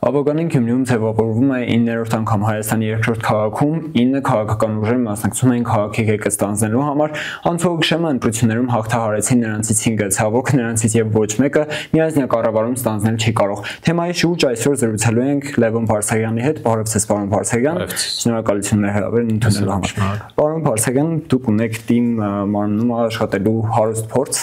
Ավագանին Գյումրիում ձևավորվում է 9-րդ անգամ Հայաստանի երկրորդ քաղաքում 9 քաղաքական ուժեր մասնակցում էին քաղաքի ղեկը ստանձնելու համար, անցողգշեմը ընտրություններում հաղթահարեցին նրանցից 5-ը, ցավոք նրանցից եւ ոչ մեկը միասնյա կառավարում ստանձնել չի կարող։ Թեմայի շուրջ այսօր զրուցելու ենք Լևոն Փարսագյանի հետ։ Բարև ձեզ, պարոն Փարսագյան։ Շնորհակալություններ հրավերն ընդունելու համար։ Պարոն Փարսագյան, դուք ունեք թիմ մարմնում աշխատելու հարուստ փորձ,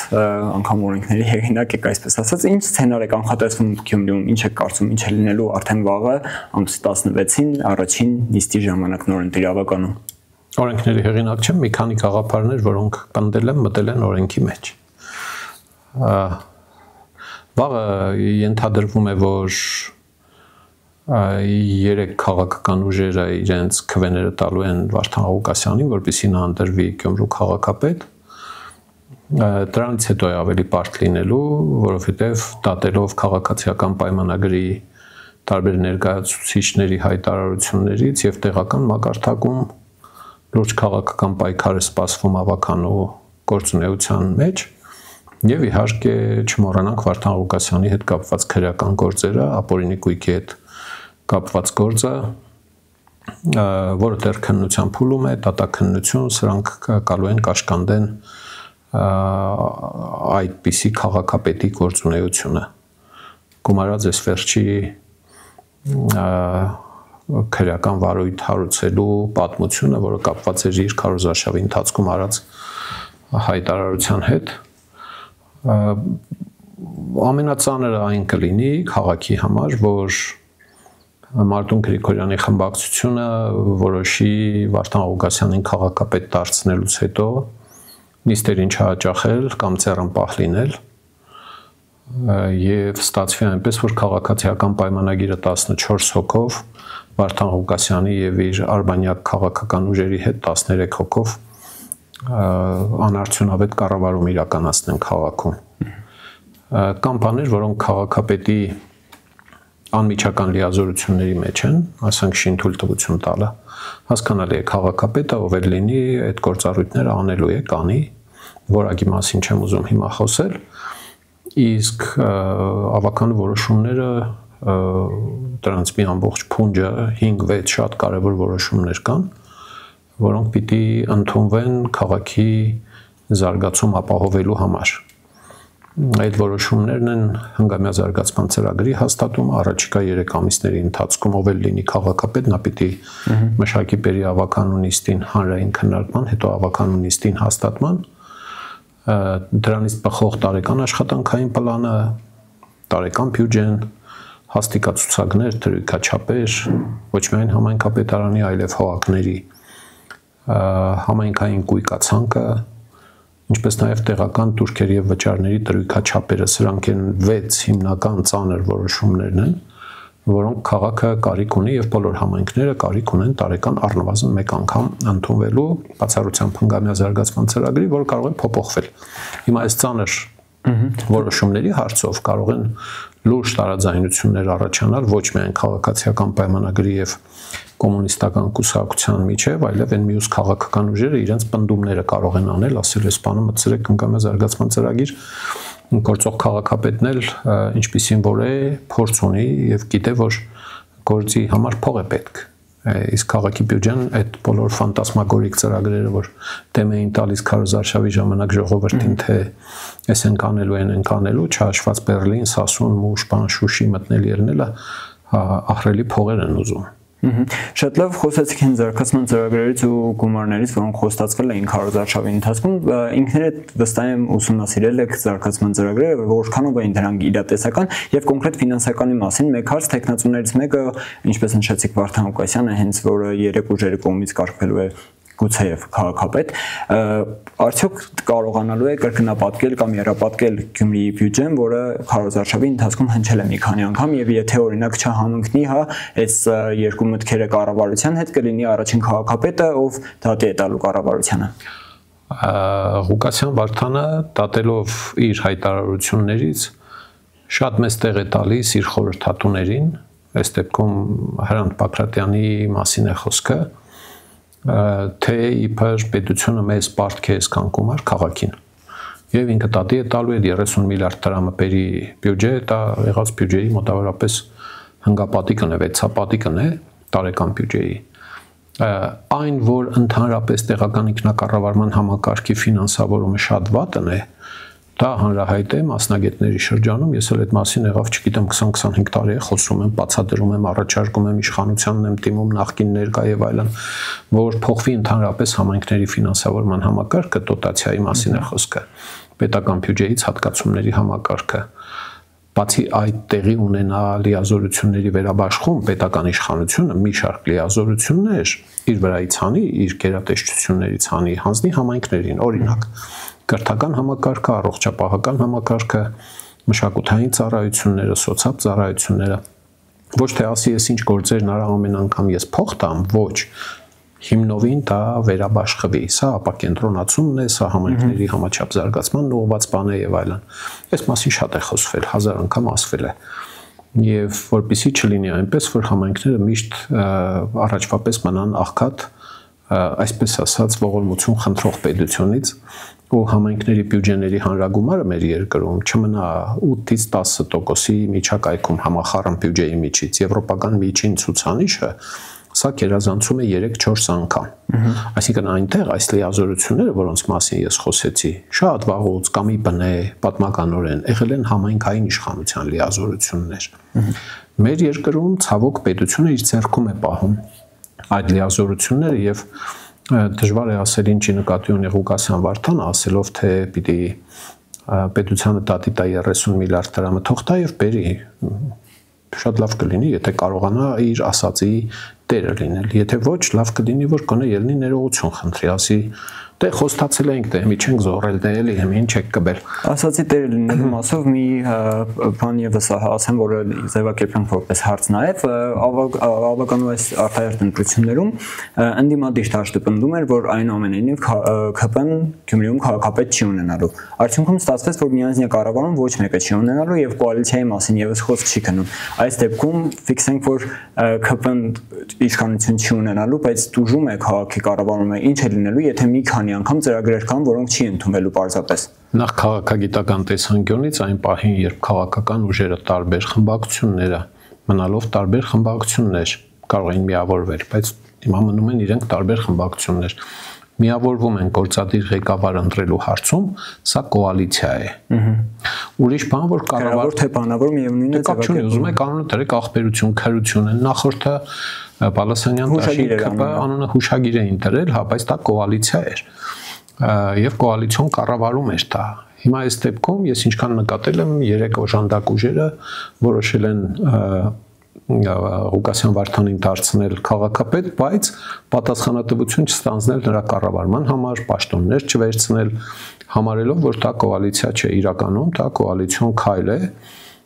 անգամ օրենքների հեղինակ եք, այսպես ասած, ինչ սցենար է կանխատեսվում Գյումրիում, ինչ եք կարծում, ինչ է լինելու արդեն վաղը ամսի 16-ին առաջին նիստի ժամանակ նորընտիր ավականում։ Օրենքների հեղինակ չեմ, մի քանի գաղափարներ, որոնք կնդել են, մտել են օրենքի մեջ։ Վաղը ենթադրվում է, որ 3 քաղաքական ուժերը իրենց քվեները տալու են Վարդան Ղուկասյանին, որպեսզի նա ընտրվի Գյումրու քաղաքապետ։ Դրանից հետո է ավելի բարդ լինելու, որովհետև դատելով քաղաքացիական պայմանագրի տարբեր ներկայացուցիչների հայտարարություններից եւ տեղական մակարդակում լուրջ քաղաքական պայքար է սպասվում ավականու գործունեության մեջ եւ իհարկե չմոռանանք Վարդան Ղուկասյանի հետ կապված քրեական գործերը, ապօրինի գույքի հետ կապված գործը, որը դեռ քննության փուլում է, դատաքննություն, սրանք գալու են կաշկանդեն այդպիսի քաղաքապետի գործունեությունը։ Գումարած էս վերջի քրեական վարույթ հարուցելու պատմությունը, որը կապված էր իր քարոզարշավի ընթացքում արած հայտարարության հետ, ամենածանրը այն կլինի քաղաքի համար, որ Մարտուն Գրիգորյանի խմբակցությունը որոշի Վարդան Ղուկասյանին քաղաքապետ դարձնելուց հետո նիստերին չհաճախել կամ ձեռնպահ լինել եւ ստացվի այնպես, որ քաղաքացիական պայմանագիրը 14 հոգով Վարդան Ղուկասյանի եւ իր արբանյակ քաղաքական ուժերի հետ 13 հոգով անարդյունավետ կառավարում իրականացնեն քաղաքում։ Կամ բաներ, որոնք քաղաքապետի անմիջական լիազորությունների մեջ են, ասենք շինթույլտվություն տալը, հասկանալի է քաղաքապետը, ով էլ լինի, այդ գործառույթները անելու է, կանի, որակի մասին չեմ ուզում հիմա խոսել, իսկ ավականու որոշումները դրանց մի ամբողջ փունջը 5-6 շատ կարևոր որոշումներ կան, որոնք պիտի ընդունվեն քաղաքի զարգացում ապահովելու համար։ Այդ որոշումներն են հնգամյա զարգացման ծրագրի հաստատումը, առաջիկա 3 ամիսների ընթացքում ով էլ լինի քաղաքապետ, նա պիտի մշակի բերի ավականու նիստին հանրային քննարկման, հետո ավականու նիստին հաստատման, դրանից բխող տարեկան աշխատանքային պլանը, տարեկան բյուջեն, հաստիկացուցակներ, դրույքաչափեր, ոչ միայն համայնքապետարանի, այլև հողակների համայնքային կույկացանկը, ինչպես նաև տեղական տուրքերի եւ վճարների դրույքաչափերը, սրանք են 6 հիմնական ծանր որոշումներն են, որոնք քաղաքը կարիք ունի եւ բոլոր համայնքները կարիք ունեն տարեկան առնվազն 1 անգամ ընդունվելու բացառությամբ հնգամյա զարգացման ծրագրի, որը կարող է փոփոխվել։ Հիմա այս ծանր որոշումների հարցով կարող են լուրջ տարաձայնություններ առաջանալ ոչ միայն քաղաքացիական պայմանագրի եւ կոմունիստական կուսակցության միջև, այլև այն մյուս քաղաքական ուժերը իրենց պնդումները կարող են անել, ասել էս բանը մտցրեք հնգամյա զարգացման ծրագիր, գործող քաղաքապետն էլ ինչպիսին որ է, փորձ ունի եւ գիտե, որ գործի համար փող է պետք։ Իսկ քաղաքի բյուջեն այդ բոլոր ֆանտասմագորիկ ծրագրերը, որ դեմ էին տալիս քարոզարշավի ժամանակ ժողովրդին, թե էս են կանելու, են կանելու, չհաշված Բերլին, Սասուն, Մուշ, Շուշի մտնել ելնելը ահռելի փողեր են ուզում։ Շատ լավ խոսեցիք հենց զարգացման ծրագրերից ու գումարներից, որոնք խոստացվել էին քարոզարշավի ընթացքում, ինքներդ վստահ եմ ուսումնասիրել եք զարգացման ծրագրերը, որքանով էին դրանք իրատեսական եւ կոնկրետ ֆինանսականի մասին մեկ հարց տեխնացուներից մեկը, ինչպես նշեցիք Վարդան Ղուկասյանը, հենց որը 3 ուժերի կողմից կարգվելու է գուցեև քաղաքապետ, արդյոք կարողանալու է կրկնապատկել կամ եռապատկել Գյումրիի բյուջեն, որը քարոզարշավի ընթացքում հնչել է մի քանի անգամ եւ եթե օրինակ չհամընկնի, հա, այս 2 մտքերը կառավարության հետ կլինի առաջին քաղաքապետը, ով դատի է տալու կառավարությանը։ Ղուկասյան Վարդանը դատելով իր հայտարարություններից շատ մեծ տեղ է տալիս իր խորհրդատուներին, այս դեպքում Հրանտ Բագրատյանի մասին է խոսքը, թե իբր պետությունը մեզ պարտք է սքանքում ar քաղաքին։ Եվ ինքը տատի է տալու է 30 միլիարդ դրամը բերի բյուջե, դա եղած բյուջեի մոտավորապես հնգապատիկն է, վեցապատիկն է տարեկան բյուջեի։ Այն, որ ընդհանրապես տեղական ինքնակառավարման համակարգի ֆինանսավորումը շատ վատն է, դա հանրահայտ է մասնագետների շրջանում, ես էլ այդ մասին եղավ, չգիտեմ, 20-25 տարի է խոսում եմ, բացատրում եմ, առաջարկում եմ, իշխանությանն եմ դիմում, նախկին ներկա եւ այլն, որ փոխվի ընդհանրապես համայնքների ֆինանսավորման համակարգը, դոտացիայի մասին է խոսքը, պետական բյուջեից հատկացումների համակարգը։ Բացի այդ տեղի ունենա լիազորությունների վերաբաշխում պետական իշխանությունը մի շարք լիազորություններ իր վրայից անի, իր գերատեսչություններից անի, հանձնի համայնքներին, օրինակ կրթական համակարգը, առողջապահական համակարգը, մշակութային ծառայությունները, սոցիալ ծառայությունները, ոչ թե ասի ես ինչ գործերն արա ամեն անգամ ես փող տամ, ոչ, հիմնովին դա վերաբաշխվի, սա ապակենտրոնացումն է, սա համայնքների համաչափ զարգացման ուղղված բան է եւ այլն։ Այս մասին շատ է խոսվել, 1000 անգամ ասվել է։ Եվ որպեսզի չլինի այնպես, որ համայնքները միշտ առաջվա պես մնան աղքատ, այսպես ասած, ողորմություն խնդրող պետությունից ու համայնքների բյուջեների հանրագումարը մեր երկրում չմնա 8-ից 10%-ի միջակայքում համախառն բյուջեի միջից, եվրոպական միջին ցուցանիշը սա գերազանցում է 3-4 անգամ։ Այսինքն այնտեղ այս լիազորությունները, որոնց մասին ես խոսեցի, շատ վաղուց կամ ի բնե պատմականորեն եղել են համայնքային իշխանության լիազորություններ։ Մեր երկրում ցավոք պետությունը իր ձեռքում է պահում այդ լիազորությունները եւ դժվար է ասել ինչի նկատի ունի Ղուկասյան Վարդանը, ասելով թե պիտի պետությանը տատի տա 30 միլիարդ դրամը թող տա եւ բերի շատ լավ կլինի, եթե կարողանա իր ասածի տերը լինել, եթե ոչ, լավ կլինի, որ գոնե ելնի ներողություն խնդրի, ասի, դե խոստացել ենք, դե մի չենք զոհրել, դե էլի ինչ չեք կբեր։ Ասացի տերը լինելու մասով մի բան եւս ասեմ, որը ձևակերպենք որպես հարց նաեւ, ավականու այս արտահերտ ընտրություններում ընդդիմադիր դաշտպնդում էր, որ այնուամենայնիվ ՔՊ-ն Գյումրիում քաղաքապետ չի ունենալու։ Արդյունքում ստացվեց, որ միանձնյա կառավարում ոչ մեկը չի ունենալու եւ կոալիցիայի մասին եւս խոսք չի գնում։ Այս դեպքում ֆիքսենք, որ ՔՊ-ն իշխանություն չի ունենալու, բայց դժում է քաղաքի կառավարումը, ինչ է լինելու, եթե մի քանի անգամ ծրագրեր կան, որոնք չի ընդունվելու պարզապես։ Նախ քաղաքագիտական տեսանկյունից այն պահին, երբ քաղաքական ուժերը տարբեր խմբակցությունները մնալով տարբեր խմբակցություններ կարող են միավորվել, բայց հիմա մնում են իրենք տարբեր խմբակցություններ միավորվում են գործադիր ղեկավար ընտրելու հարցում, սա կոալիցիա է։ Ուրիշ բան, որ կառավար թե բանավոր միևնույն է ձևակերպել, ուզում եք կանոնը դրեք ախպերություն, քրություն են, նախորդը Բալասանյան Տաշի ԿՊ անունը հուշագիր էին դրել, հա, բայց դա կոալիցիա էր։ Եվ կոալիցիոն կառավարում էր դա։ Հիմա այս դեպքում ես ինչքան նկատել եմ, 3 օժանդակ ուժերը որոշել են Ղուկասյան Վարդանին դարձնել քաղաքապետ, բայց պատասխանատվություն չստանձնել նրա կառավարման համար, պաշտոններ չվերցնել, համարելով, որ դա կոալիցիա չէ, իրականում դա կոալիցիոն քայլ է։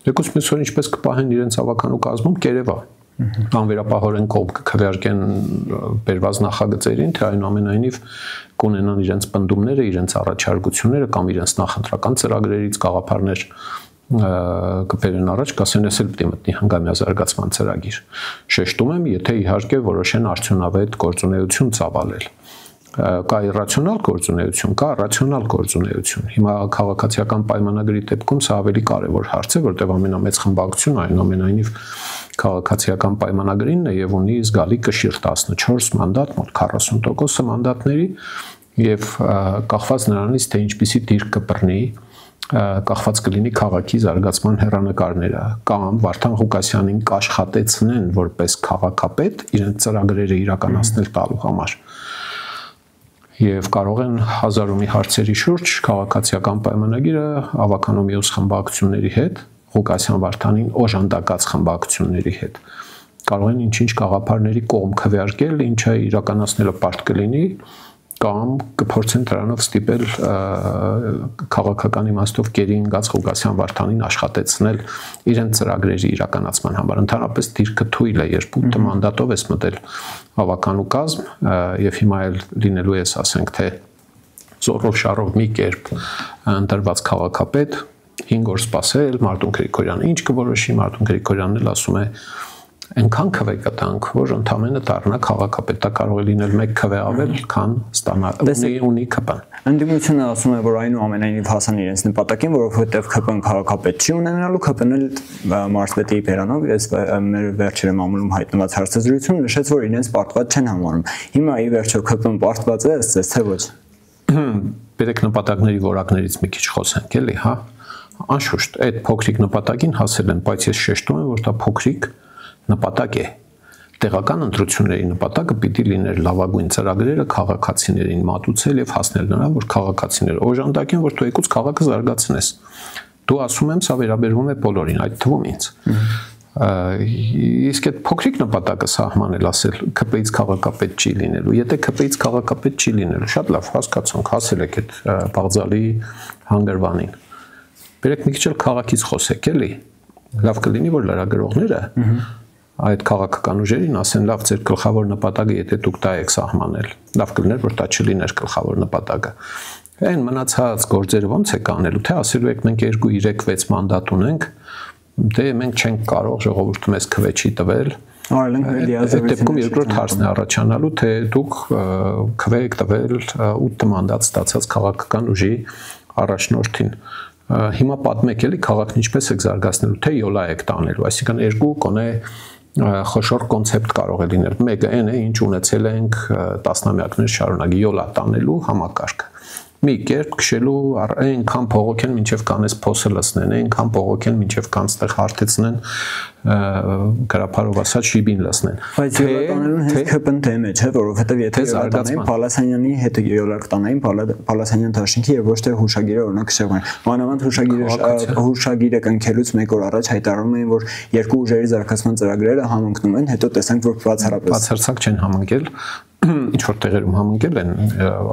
Եկուս մյուս օր ինչպես կպահեն իրենց ավականու կազմում, կերևա։ Անվերապահորեն կողմ կքվեարկեն բերված նախագծերին, թե այնուամենայնիվ կունենան իրենց պնդումները, իրենց առաջարկությունները կամ իրենց նախընտրական ծրագրերից գաղափարներ կբերեն առաջ, կասեն ես էլ պետք է մտնի հանգամյա զարգացման ծրագիր։ Շեշտում եմ, եթե իհարկե որոշեն արդյունավետ գործունեություն ծավալել։ Կա իրացիոնալ գործունեություն, կա ռացիոնալ գործունեություն։ Հիմա քաղաքացիական պայմանագրի դեպքում սա ավելի կարևոր հարց է, որտեղ ամենամեծ խմբակցությունը այնուամենայնիվ քաղաքացիական պայմանագրինն է եւ ունի զգալի կշիռ 14 մանդատ, մոտ 40% մանդատների եւ կախված նրանից, թե ինչպիսի դիրք կբռնի, կախված կլինի քաղաքի զարգացման հեռանկարները կամ Վարդան Ղուկասյանին կաշխատեցնեն որպես քաղաքապետ իրենց ծրագրերը իրականացնել տալու համար։ Եվ կարող են հազարումի հարցերի շուրջ քաղաքացիական պայմանագիրը ավականու մյուս խմբակցությունների հետ, Ղուկասյան Վարդանին օժանդակած խմբակցությունների հետ, կարող են ինչ-ինչ գաղափարների կողմ քվեարկել, ինչը իրականացնելը բարդ կլինի, կամ կփորձեն դրանով ստիպել քաղաքական իմաստով գերի ընկած Ղուկասյան Վարդանին աշխատեցնել իրենց ծրագրերի իրականացման համար։ Ընդհանրապես դիրքը թույլ է, երբ 8 մանդատով ես մտել ավականու կազմ եւ հիմա էլ լինելու ես, ասենք թե զորով շարով մի կերպ ընտրված քաղաքապետ 5 օր սպասել, Մարտուն Գրիգորյանը ինչ կորոշի, Մարտուն Գրիգորյանն էլ ասում է այնքան քվե կտանք, որ ընդամենը դառնա քաղաքապետը կարող է լինել 1 քվե ավել, քան ունի ԿՊ-ն։ Ընդդիմությունը ասում է, որ այնուամենայնիվ հասան իրենց նպատակին, որովհետև ԿՊ-ն քաղաքապետ չի ունենալու, ԿՊ-ն էլ մարզպետի բերանով, ես մեր վերջերս մամուլում հայտնված հարցազրույցում նշեց, որ իրենց պարտված չեն համարում։ Հիմա ի վերջո ԿՊ-ն պարտված է, ըստ թե ոչ։ Բերեք նպատակների որակներից մի քիչ խոսենք, էլի, հա։ Անշուշտ, այդ փոքրիկ նպատակին հասել են, բայց ես շեշտում եմ, որ դա փոքրիկ նպատակ է։ Տեղական ընտրությունների նպատակը պիտի լիներ լավագույն ծրագրերը քաղաքացիներին մատուցել եւ հասնել նրան, որ քաղաքացիները օժանդակեն, որ դու եկուց քաղաքը զարգացնես։ Դու ասում եմ, սա վերաբերվում է բոլորին, այդ թվում ինձ։ Իսկ այդ փոքրիկ նպատակը սահմանել, ասել ԿՊ-ից քաղաքապետ չի լինելու։ Եթե ԿՊ-ից քաղաքապետ չի լինելու, շատ լավ, հասկացանք, հասել եք այդ բաղձալի հանգրվանին։ Բերեք մի քիչ էլ քաղաքից խոսեք, էլի։ Լավ կլինի, որ լրագրողները այդ քաղաքական ուժերին ասեն, լավ, ձեր գլխավոր նպատակը, եթե դուք դա եք սահմանել, լավ կլիներ, որ դա չլիներ գլխավոր նպատակը։ Այն մնացած գործերը ո՞նց եք անելու, թե ասելու եք մենք 2, 3, 6 մանդատ ունենք, դե մենք չենք կարող, ժողովուրդը մեզ քվե չի տվել։ Այդ դեպքում երկրորդ հարցն է առաջանալու, թե դուք քվե եք տվել 8 մանդատ ստացած քաղաքական ուժի առաջնորդին։ Հիմա պատմեք էլի քաղաքն ինչպես եք զարգացնելու, թե յոլա եք տանելու, այսինքն 2 կոնե խոշոր կոնցեպտ կարող է լինել։ Մեկը այն է, ինչ ունեցել ենք տասնամյակներ շարունակ յոլա տանելու համակարգը։ Մի կերպ քշելու այնքան փողոքեն մինչև կանես փոսը լցնեն, այնքան փողոքեն մինչև կանստեղ հարթեցնեն, գրապարով ասած շիբին լցնեն։ Բայց յոլատանելուն հենց ԿՊ-ն դեմ է, չէ՞, որովհետև եթե յոլատանային Պալասանյանի հետ յոլատանային Պալասանյան դաշինքի եւ ոչ թե հուշագիրը օրինակ շեղման։ Մանավանդ հուշագիրը կնքելուց 1 օր առաջ հայտարարում էին, որ երկու ուժերի զարգացման ծրագրերը համընկնում են, հետո տեսանք, որ բացարձակ չեն համընկել, ինչ որ տեղերում համընկել են,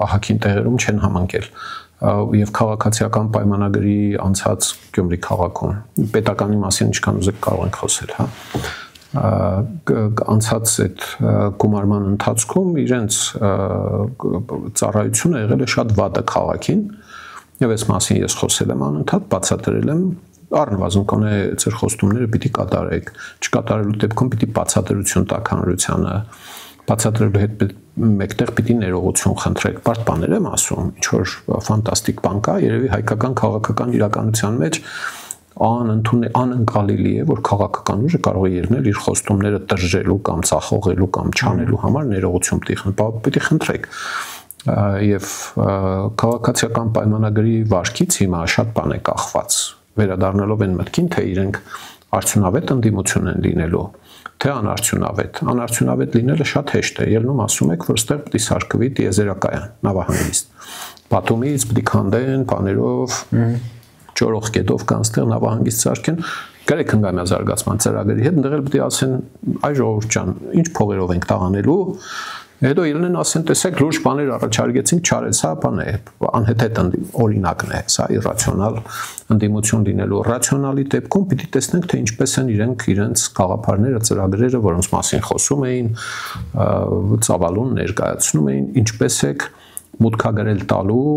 ահագին տեղերում չեն համընկել։ Եվ քաղաքացիական պայմանագրի անցած Գյումրի քաղաքում պետականի մասին ինչքան ուզեք կարող ենք խոսել, հա։ Անցած այդ գումարման ընթացքում իրենց ծառայությունը եղել է շատ վատը քաղաքին, եւ այս մասին ես խոսել եմ անընդհատ, բացատրել եմ, առնվազն կոնե ձեր խոստումները պիտի կատարեք, չկատարելու դեպքում պիտի բացատրություն տաք հանրությանը, բացատրելու հետ մեկտեղ պիտի ներողություն խնդրեք, բարդ բաներ եմ ասում, ինչ որ ֆանտաստիկ բան կա, երևի հայկական քաղաքական իրականության մեջ անընկալելի է, որ քաղաքական ուժը կարող է ելնել իր խոստումները տրժելու կամ ծախողելու կամ չանելու համար ներողություն պիտի խնդրեք։ Եվ քաղաքացիական պայմանագրի վարքից հիմա շատ բան է կախված, վերադառնալով այն մտքին, թե իրենք արդյունավետ ընդդիմություն են լինելու, թե անարդյունավետ լինելը շատ հեշտ է, ելնում ասում եք, որ ստեղ պիտի սարքվի տիեզերակայան, նավահանգիստ, Բաթումից պիտի քանդեն, բաներով, ճորող կետով կան ստեղ նավահանգիստ սարքեն, գրեք հնգամյա ծրագրի հետ, ընդեղ էլ պիտի ասեն, այ ժողովուրդ ջան, ինչ փողերով ենք տաղանելու, հետո ելնեն ասեն, տեսեք, լուրջ բաներ առաջարկեցինք, չարել, սա բան է, անհեթեթ օրինակն է, սա իրացիոնալ ընդդիմություն լինելու, ռացիոնալի դեպքում պիտի տեսնենք, թե ինչպես են իրենք իրենց գաղափարները, ծրագրերը, որոնց մասին խոսում էին, ծավալուն ներկայացնում էին, ինչպես եք մուտքագրել տալու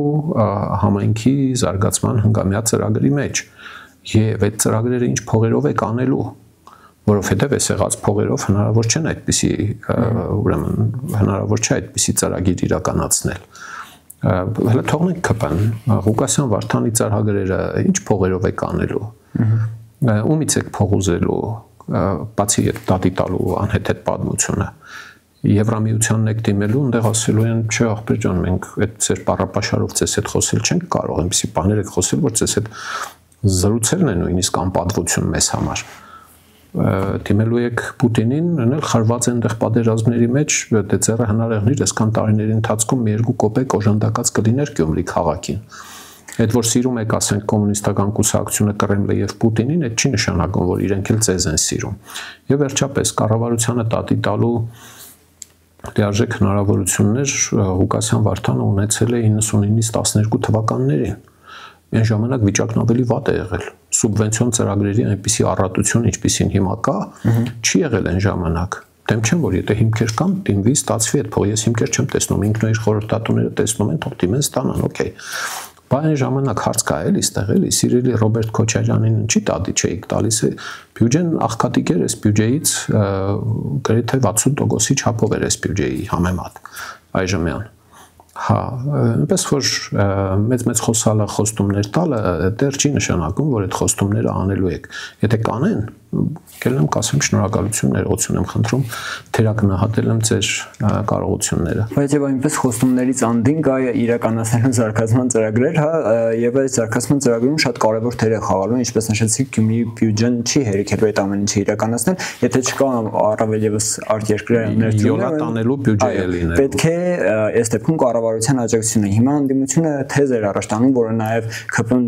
համայնքի զարգացման հնգամյա ծրագրի մեջ, եւ այդ ծրագրերը ինչ փողերով եք անելու, որովհետև այս եղած փողերով հնարավոր չեն այդպիսի, ուրեմն հնարավոր չէ այդպիսի ծրագիր իրականացնել։ Հələ թողնենք ԿՊ-ն, Ղուկասյան Վարդանի ծրագրերը ինչ փողերով եք անելու, ումից եք փող ուզելու, բացի այդ դատի տալու անհեթեթ պատմությունը, Եվրամիությանն եք դիմելու, այնտեղ ասելու են, չէ, ախպեր ջան, մենք այդ ձեր բառապաշարով ձեզ հետ խոսել չենք կարող, այնպիսի բաներ եք խոսել, որ ձեզ հետ զրուցելն է նույնիսկ անպատվություն մեզ համար։ Դիմելու եք Պուտինին, նրան խրված են այնտեղ պատերազմների մեջ, դե ծերը հնարեղնիր այսքան տարիների ընթացքում մի 2 կոպեկ օժանդակած կլիներ Գյումրի քաղաքին։ Այդ որ սիրում եք, ասենք, կոմունիստական կուսակցությունը Կրեմլը եւ Պուտինին, այդ չի նշանակում, որ իրենք էլ ձեզ են սիրում։ Եվ վերջապես կառավարությանը տատի տալու լիարժեք հնարավորություններ Ղուկասյան Վարդանը ունեցել է 99-ից 12 թվականներին։ Այն ժամանակ վիճակն ավելի վատ է եղել։ Սուբվենցիոն ծրագրերի այնպիսի առատություն, ինչպիսին հիմա կա, չի եղել այն ժամանակ։ Դեմ չեմ, որ եթե հիմքեր կան, դիմվի, ստացվի այդ փողը, ես հիմքեր չեմ տեսնում, ինքնուրույն խորհրդատուները տեսնում են, թող դիմեն, ստանան, օքեյ։ Բայց այն ժամանակ հարց կա էլի ստեղ էլի սիրելի Ռոբերտ Քոչարյանին ինչի տադի չէիք տալիս է բյուջեն աղքատիկ էր այս բյուջեից գրեթե 60%-ի չափով էր այս բյուջեի համեմատ այժմյան հա այնպես որ մեծ խոսալը խոստումներ տալը դեռ չի նշանակում որ այդ խոստումները անելու եք եթե կանեն կելեմ կասեմ շնորհակալություն ներողություն եմ խնդրում թերակնահատել եմ ձեր կարողությունները բայց եւ այնպես խոստումներից անդին կա իրականացնելու զարգացման ծրագրեր հա եւ այս զարգացման ծրագրում շատ կարեւոր դեր է խաղալու ինչպես նշեցիք Գյումրիի բյուջեն չի հերիքելու այդ ամեն ինչը իրականացնել եթե չկա առավել եւս արտերկրային ներդրում տանելու բյուջե է լինելու պետք է այս դեպքում կառավարության աջակցությունը հիմա ընդդիմությունը թեզ էր առաջ տանում որը նաեւ ԿՊ-ն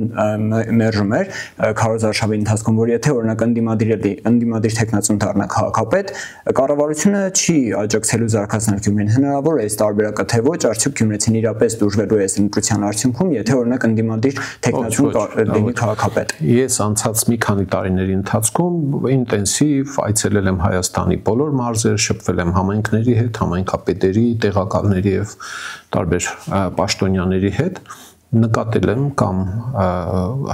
մերժում էր քարոզարշավի ընթացքում որ եթե օրինակ ընդդիմադիր տեխնացուն դառնա քաղաքապետ կառավարությունը չի աջակցելու զարգացնել Գյումրին հնարավոր է այս տարբերակը թե ոչ արդյոք Գյումրեցին իրապես դժվարու է այս ընտրության արդյունքում եթե օրինակ ընդդիմադիր տեխնացուն լինի քաղաքապետ ես անցած մի քանի տարիների ընթացքում ինտենսիվ այցելել եմ Հայաստանի բոլոր մարզեր շփվել եմ համայնքների հետ համայնքապետերի տեղակալների եւ տարբեր պաշտոնյաների հետ նկատել եմ կամ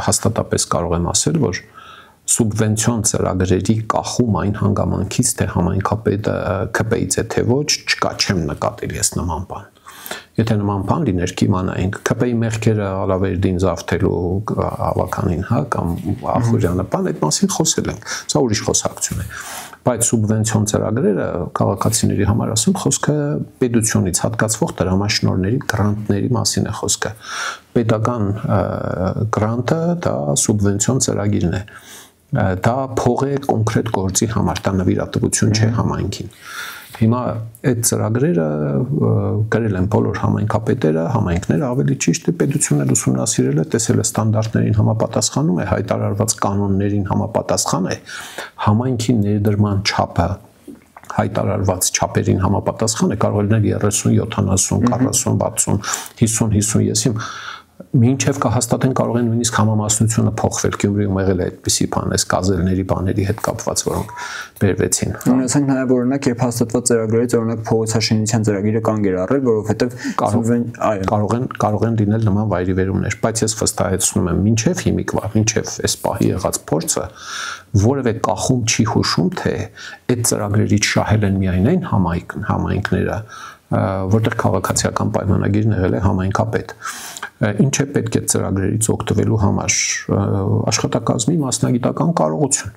հաստատապես կարող եմ ասել որ սուբվենցիոն ծրագրերի կախում այն հանգամանքից թե համայնքապետը ԿՊ-ից է թե ոչ չկա չեմ նկատել ես նման բան եթե նման բան լիներ կիմանայինք ԿՊ-ի մեղքերը Ալավերդին զավթելու հավականին հա կամ Ախուրյանը բան այդ մասին խոսել ենք սա ուրիշ խոսակցություն է բայց սուբվենցիոն ծրագրերը քաղաքացիների համար ասում խոսքը պետությունից հատկացվող դրամաշնորհների գրանտների մասին է խոսքը պետական գրանտը դա սուբվենցիոն ծրագիրն է դա փող է կոնկրետ գործի համար դա նվիրատվություն չէ համայնքին հիմա այդ ծրագրերը գրել են բոլոր համայնքապետերը համայնքները ավելի ճիշտ է պետությունն ուսումնասիրել է տեսել է ստանդարտներին համապատասխանում է հայտարարված կանոններին համապատասխան է համայնքի ներդրման չափը հայտարարված չափերին համապատասխան է կարող է լինել 30 70 40 60 50 50 եսիմ մինչև կհաստատեն կարող են նույնիսկ համամասնությունը փոխվել Գյումրիում եղել է այդպիսի բան այս գազելների բաների հետ կապված որոնք բերվեցին ունեցանք նաև օրինակ երբ հաստատված ծրագրերից օրինակ փողոցաշինության ծրագիրը կանգ էր առել որովհետև կարող են լինել նման վայրիվերումներ բայց ես վստահեցնում եմ մինչև հիմիկվա մինչև այս պահի եղած փորձը որևէ կախում չի հուշում թե այդ ծրագրերից շահել են միայն այն համայնքները որտեղ քաղաքացիական պայմանագիրն եղել է համայնքապետ ինչ է պետք է ծրագրերից օգտվելու համար աշխատակազմի մասնագիտական կարողություն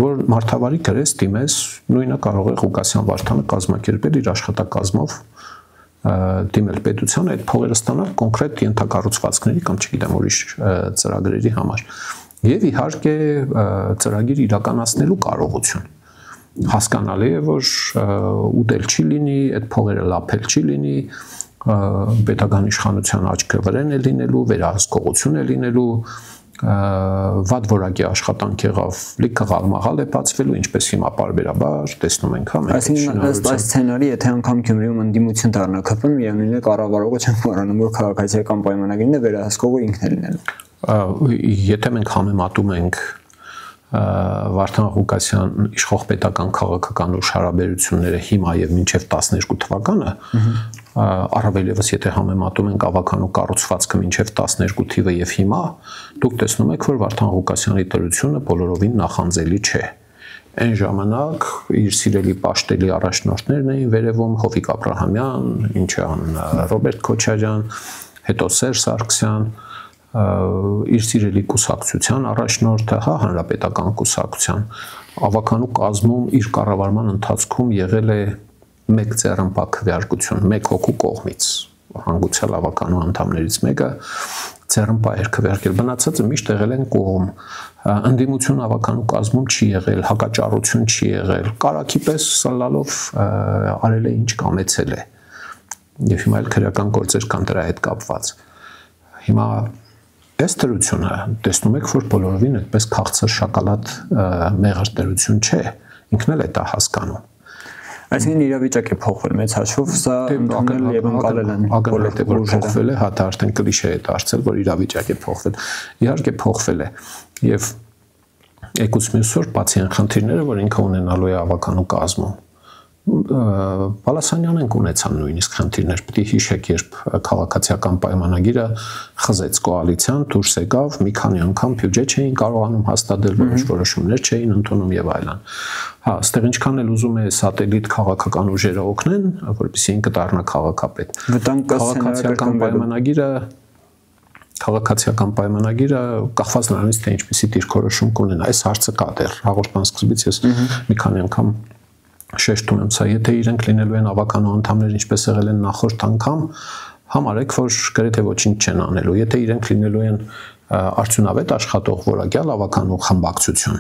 որ մարդավարի գրես դիմես նույնը կարող է Ղուկասյան Վարդանը կազմակերպել իր աշխատակազմով դիմել պետության այդ փողերը ստանալ կոնկրետ ենթակառուցվածքների կամ չգիտեմ ուրիշ ծրագրերի համար եւ իհարկե ծրագիր իրականացնելու կարողություն հասկանալի է որ ուտել չի լինի այդ փողերը լափել չի լինի պետական իշխանության աչքը վրեն է լինելու վերահսկողություն է լինելու վատ որակի աշխատանք եղավ լիքը գալմաղալ է բացվելու ինչպես հիմա բարբերաբար տեսնում ենք հա այսինքն ըստ այս սցենարի եթե անգամ Գյումրիում ընդդիմություն դառնա ԿՊ-ն միևնույն է կառավարողը չեն մոռանում որ քաղաքացիական պայմանագիրն է վերահսկողը ինքն է լինելու եթե մենք համեմատում ենք Վարդան Ղուկասյան իշխող պետական քաղաքական ուժ հարաբերությունները հիմա եւ մինչեւ 12 թվականը առավել եւս եթե համեմատում ենք ավականու կառուցվածքը մինչեւ 12 թիվը եւ հիմա դուք տեսնում եք որ Վարդան Ղուկասյանի դրությունը բոլորովին նախանձելի չէ այն ժամանակ իր սիրելի պաշտելի առաջնորդներն էին վերևում Հովիկ Աբրահամյան ինչան Ռոբերտ Քոչարյան հետո Սերժ Սարգսյան իր սիրելի կուսակցության առաջնորդը, հա, հանրապետական կուսակցության ավականու կազմում իր կառավարման ընթացքում եղել է մեկ ձեռնպա քվեարկություն, մեկ հոգու կողմից, հանգուցյալ ավականու անդամներից մեկը ձեռնպա էր քվեարկել, մնացածը միշտ եղել են կողմ, ընդդիմություն ավականու կազմում չի եղել, հակաճառություն չի եղել, կարակի պես սլալով արել է ինչ կամեցել է, եւ հիմա էլ քրեական գործեր կան դրա հետ կապված, հիմա Այս դրությունը տեսնում եք, որ բոլորովին այդպես քաղցր շոկոլադ մեղր դրություն չէ, ինքն էլ է դա հասկանում։ Այսինքն իրավիճակ է փոխվել մեծ հաշվով, սա ընդունել եւ ընկալել են բոլորը որ փոխվել է, հա դա արդեն կլիշե է դարձել, որ իրավիճակ է փոխվել։ Իհարկե փոխվել է եւ եկուց մյուսօր բացի այն խնդիրները, որ ինքը ունենալու է ավականու կազմում, Բալասանյանն ունեցան նույնիսկ խնդիրներ, պետք է հիշեք, երբ քաղաքացիական պայմանագիրը խզեց կոալիցիան, դուրս եկավ, մի քանի անգամ բյուջե չէին կարողանում հաստատել, որոշ որոշումներ չէին ընդունում եւ այլն։ Հա, այստեղ ինչքան էլ ուզում է սատելիտ քաղաքական ուժերը օգնեն, որպեսզի ինքը դառնա քաղաքապետ։ Քաղաքացիական պայմանագիրը կախված նրանից թե ինչպեսի դիրքորոշում կունենա, այս հարցը կա դեռ հաղորդման սկզբից ես մի քանի անգամ շեշտում եմ սա, եթե իրենք լինելու են ավականու անդամներ ինչպես եղել են նախորդ անգամ, համարեք, որ գրեթե ոչինչ չեն անելու, եթե իրենք լինելու են արդյունավետ աշխատող որակյալ ավականու խմբակցություն,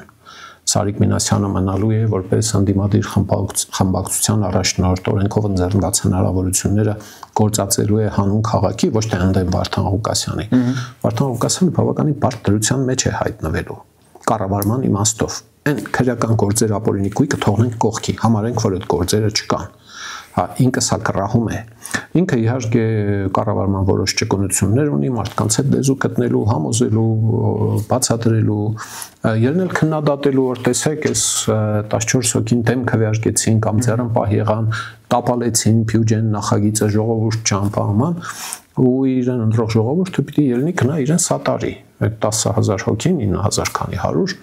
Սարիկ Մինասյանը մնալու է որպես ընդդիմադիր խմբակցության առաջնորդ, օրենքով ընձեռնված հնարավորությունները գործածելու է հանուն քաղաքի, ոչ թե ընդդեմ Վարդան Ղուկասյանի։ Վարդան Ղուկասյանը բավականին բարդ դրության մեջ է հայտնվելու կառավարման իմաստով։ Այն քրեական գործեր ապօրինի կույքը թողնենք կողքի, համարենք, որ այդ գործերը չկան։ Հա, ինքը սա կռահում է։ Ինքը իհարկե կառավարման որոշ ճկունություններ ունի, մարդկանց հետ լեզու գտնելու, համոզելու, բացատրելու, ելնել քննադատելու, որ տեսեք, այս 14 հոգին դեմ քվեարկեցին կամ ձեռնպահ եղան, տապալեցին բյուջեն, նախագիծը, ժողովուրդ չանպահման, ու իրեն ընտրող ժողովուրդը պիտի ելնի գնա իրեն սատարի։ Այդ 10000 հոգին, 9000 քանի 100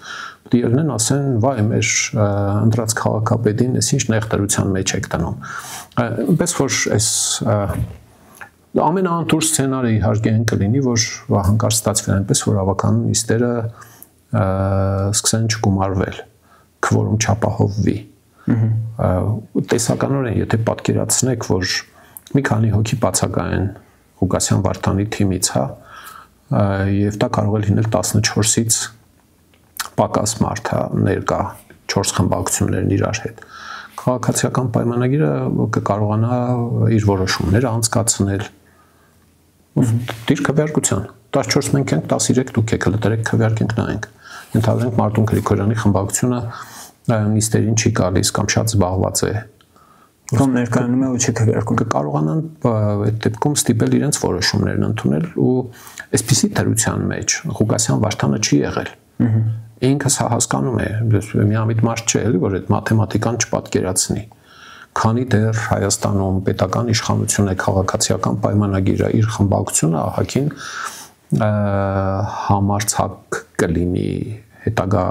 պիտի ելնեն ասեն, վայ, մեր ընտրած քաղաքապետին էս ինչ նեղդրության մեջ եք դնում։ Այնպես որ այս ամենաանտուր սցենարը իհարկե այն կլինի, որ հանկարծ ստացվի այնպես, որ ավականու նիստերը սկսեն չգումարվել, քվորում չապահովվի։ Տեսականորեն, եթե պատկերացնեք, որ մի քանի հոգի բացակայեն Ղուկասյան Վարդանի թիմից, հա, եւ դա կարող է լինել 14-ից պակաս մարդ, հա, ներկա 4 խմբակցություններն իրար հետ։ Քաղաքացիական պայմանագիրը կկարողանա իր որոշումները անցկացնել դիր քվեարկության 14 մենք ենք, 13 դուք եք, լտրեք քվեարկենք նայենք։ Ընդհանրենք Մարտուն Գրիգորյանի խմբակցությունը նիստերին չի գալիս կամ շատ զբաղված է։ Կամ ներկայանում է ու չի քվեարկում։ Կկարողանան այդ դեպքում ստիպել իրենց որոշումներն ընդունել ու այսպիսի դրության մեջ Ղուկասյան Վարդանը չի եղել։ Ինքը սա հասկանում է, միամիտ մարդ չէ, էլի, որ այդ մաթեմատիկան չպատկերացնի։ Քանի դեռ Հայաստանում պետական իշխանություն է, քաղաքացիական պայմանագիրը, իր խմբակցությունը ահագին համարձակ կլինի հետագա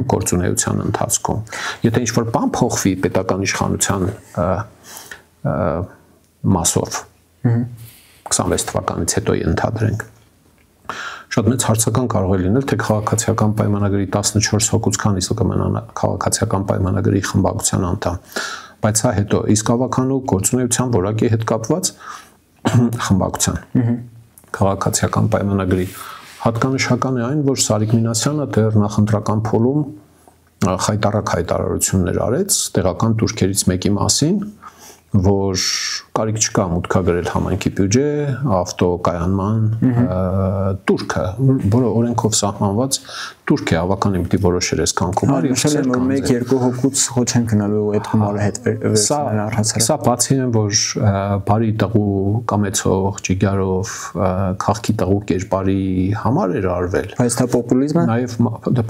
գործունեության ընթացքում։ Եթե ինչ-որ բան փոխվի պետական իշխանության մասով 26 թվականից հետո ենթադրենք, շատ մեծ հարցական կարող է լինել, թե քաղաքացիական պայմանագրի 14 հոգուց քանիսը կմնան քաղաքացիական պայմանագրի խմբակցության անդամ, բայց սա հետո իսկ ավականու գործունեության որակի հետ կապված խմբակցության քաղաքացիական պայմանագրի հատկանշական է այն, որ Սարիկ Մինասյանը դեռ նախընտրական փուլում խայտառակ հայտարարություններ արեց տեղական турքերից մեկի մասին, որ կարիք չկա մուտքագրել համայնքի բյուջե, ավտոկայանման турքը, որը օրենքով սահմանված турք է, ավականին պիտի որոշեր այս կանգումար եւ շել որ 1-2 հոգուց ոչ են գնալու այդ գումարը հետ վերցնել առհասարակ։ Սա բացի են, որ բարի տղու կամեցող ջիգարով քաղքի տղու կերպարի համար էր արվել։ Բայց դա պոպուլիզմ է։ Նաեւ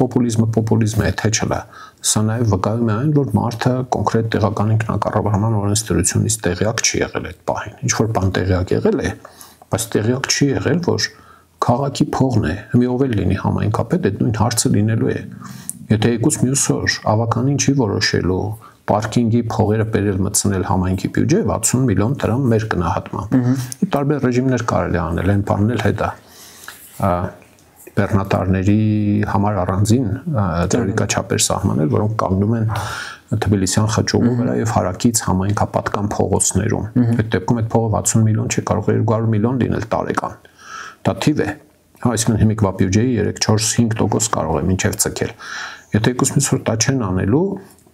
պոպուլիզմը թե չլա։ Սա նաեւ վկայում է այն, որ մարդը կոնկրետ տեղական ինքնակառավարման օրենսդրությունից տեղյակ չի եղել այդ պահին։ Ինչ որ բան տեղյակ եղել է, բայց տեղյակ չի եղել, որ քաղաքի փողն է, մի ով էլ լինի համայնքապետ, այդ նույն հարցը լինելու է։ Եթե եկուց մյուս օր ավականին չի որոշելու պարկինգի փողերը բերել մտցնել համայնքի բյուջե 60 միլիոն դրամ մեր գնահատմամբ։ Տարբեր ռեժիմներ կարելի անել, այն բանն էլ հետա բեռնատարների համար առանձին տեորիկա չափեր սահմանել, որոնք կանգնում են Թբիլիսյան խճուղու վրա եւ հարակից համայնքապատկան փողոցներում։ Այդ դեպքում այդ փողը 60 միլիոն չէ, կարող է 200 միլիոն լինել տարեկան։ Դա թիվ է։ Այսինքն հիմիկվա բյուջեի 3-4-5% կարող է մինչև ցկել։ Եթե եկուսմից որ դա չեն անելու,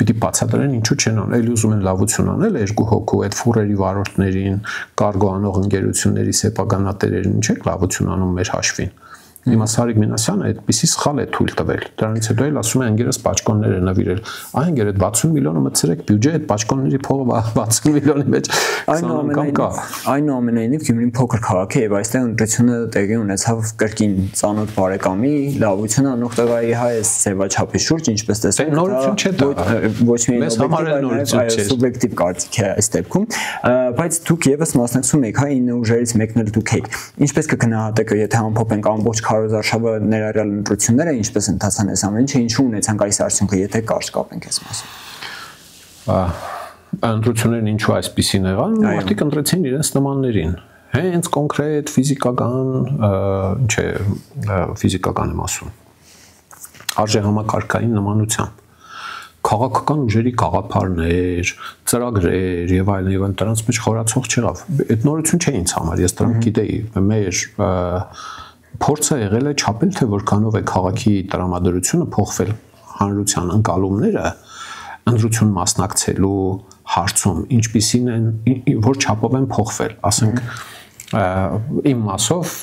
պիտի բացատրեն ինչու չեն անել, էլի ուզում են լավություն անել 2 հոգու այդ ֆուրերի վարորդներին, կարգո անող ընկերությունների սեփականատերերին, չէ՞ լավություն անում մեր հաշվին։ Հիմա Սարիկ Մինասյանը այդպիսի սխալ է թույլ տվել։ Դրանից հետո էլ ասում է անգերս պաճկոններ են նվիրել։ Այն գերեդ 60 միլիոնը մտցրեք բյուջե, այդ պաճկոնների փողը 60 միլիոնի մեջ 20 անգամ կա։ Այնուամենայնիվ Գյումրին փոքր քաղաք է եւ այստեղ ընտրությունը տեղի ունեցավ կրկին ծանոթ բարեկամի լավություն անող տղայի հայ սեվաչափի շուրջ, ինչպես տեսեք, նորություն չէ դա։ Ոչ միայն սուբյեկտիվ կարծիք է այս դեպքում, բայց դուք եւս մասնակցում եք հայ 9 ուժերից մեկն էլ դուք եք։ Ինչպես կգնահատեք, եթե ամփոփենք ամբողջ քարոզարշավը ներառյալ ընտրությունները, ինչպես ընթացան այս ամեն ինչը, ինչու ունեցանք այս արդյունքը, եթե կարճ կապենք այս մասին։ Ընտրություններն ինչու այսպեսին եղան, մարդիկ ընտրեցին իրենց նմաններին։ Հենց կոնկրետ ֆիզիկական, ինչ է, ֆիզիկական եմ ասում, արժեհամակարգային նմանությամբ, քաղաքական ուժերի գաղափարներ, ծրագրեր եւ այլն եւ դրանց մեջ խորացող չեղավ։ Այդ նորություն չէ ինձ համար, ես դրանք գիտեի։ Մեր փորձը եղել է չափել, թե որքանով է քաղաքի տրամադրությունը փոխվել, հանրության ընկալումները ընտրություն մասնակցելու հարցում, ինչպիսին են, որ չափով են փոխվել, ասենք իմ մասով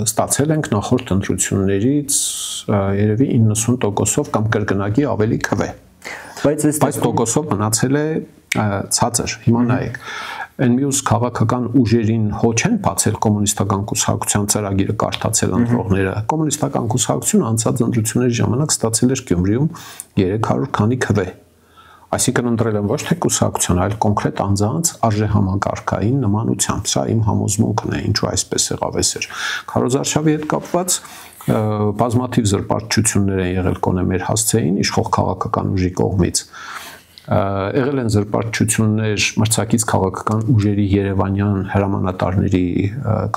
ստացել ենք նախորդ ընտրություններից երևի 90%-ով կամ կրկնակի ավելի քվե, բայց տոկոսով մնացել է ցածր։ Հիմա նայեք, այն մյուս քաղաքական ուժերին հոչ են բացել կոմունիստական կուսակցության ծրագիրը կարդացել ընտրողները։ Կոմունիստական կուսակցությունը անցած ընտրությունների ժամանակ ստացել էր Գյումրիում 300 քանի քվե։ Այսինքն ընտրել են ոչ թե կուսակցություն, այլ կոնկրետ անձանց արժեհամակարգային նմանությամբ։ Սա իմ համոզմունքն է, ինչու այսպես եղավ էսեր։ Քարոզարշավի հետ կապված բազմաթիվ զրպարտություններ են եղել կոնե մեր հասցեին իշխող քաղաքական ուժի կողմից։ Եղել են զրպարտություններ մրցակից քաղաքական ուժերի Երևանյան հրամանատարների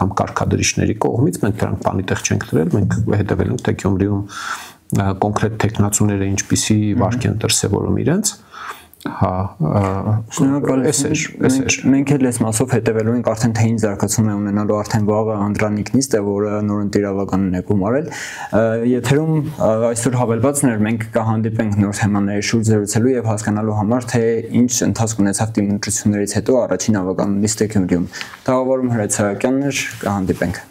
կամ կարգադրիչների կողմից, մենք դրանք բանի տեղ չենք դրել, մենք հետևել ենք թե Գյումրիում կոնկրետ տեխնացուները ինչպիսի վարք են դրսևորում իրենց։ Հա, շնորհակալություն։ Մենք էլ այս մասով հետևելու ենք արդեն թե ինչ զարգացում է ունենալու արդեն վաղը Անդրանիկնիստ է, որը նոր ընտիրավականն է գումարել։ Եթերում այսօր հավելվածն էր, մենք կհանդիպենք նոր թեմաների շուրջ զրուցելու եւ հասկանալու համար, թե ինչ ընթացք ունեցավ դիմընտրություններից հետո առաջին ավականն նիստը Գյումրիում։ Տաղավարում Հրաց Սահակյանն էր, կհանդիպենք։